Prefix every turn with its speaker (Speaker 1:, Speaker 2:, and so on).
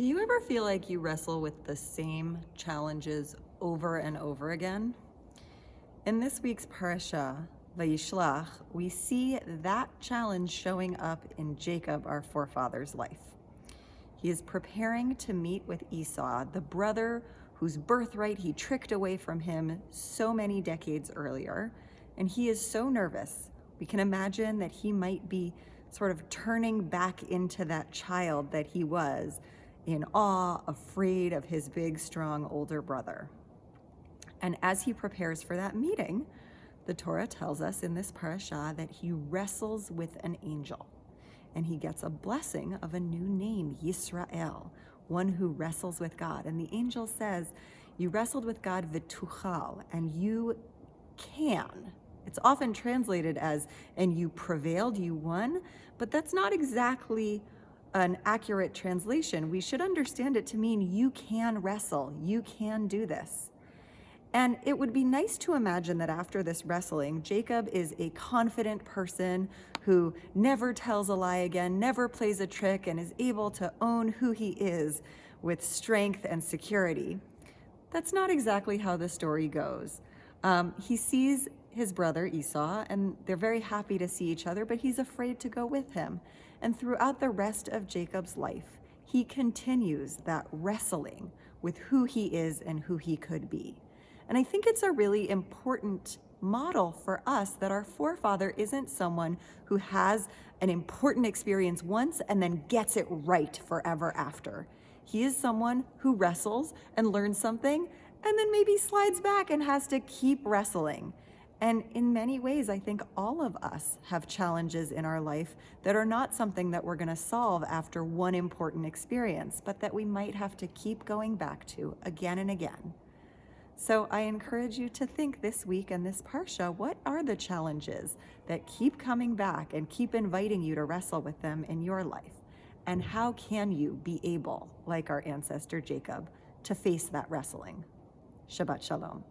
Speaker 1: Do you ever feel like you wrestle with the same challenges over and over again? In this week's Parashat, Vayishlach, we see that challenge showing up in Jacob, our forefather's life. He is preparing to meet with Esau, the brother whose birthright he tricked away from him so many decades earlier, and he is so nervous. We can imagine that he might be sort of turning back into that child that he was, in awe, afraid of his big, strong older brother. And as he prepares for that meeting, the Torah tells us in this parasha that he wrestles with an angel, and he gets a blessing of a new name, Yisrael, one who wrestles with God. And the angel says, you wrestled with God v'tuchal, and you can. It's often translated as, and you prevailed, you won, but that's not exactly an accurate translation. We should understand it to mean you can wrestle, you can do this. And it would be nice to imagine that after this wrestling, Jacob is a confident person who never tells a lie again, never plays a trick, and is able to own who he is with strength and security. That's not exactly how the story goes. He sees his brother Esau, and they're very happy to see each other, but he's afraid to go with him. And throughout the rest of Jacob's life, he continues that wrestling with who he is and who he could be. And I think it's a really important model for us that our forefather isn't someone who has an important experience once and then gets it right forever after. He is someone who wrestles and learns something and then maybe slides back and has to keep wrestling. And in many ways, I think all of us have challenges in our life that are not something that we're going to solve after one important experience, but that we might have to keep going back to again and again. So I encourage you to think this week and this parsha, what are the challenges that keep coming back and keep inviting you to wrestle with them in your life? And how can you be able, like our ancestor Jacob, to face that wrestling? Shabbat Shalom.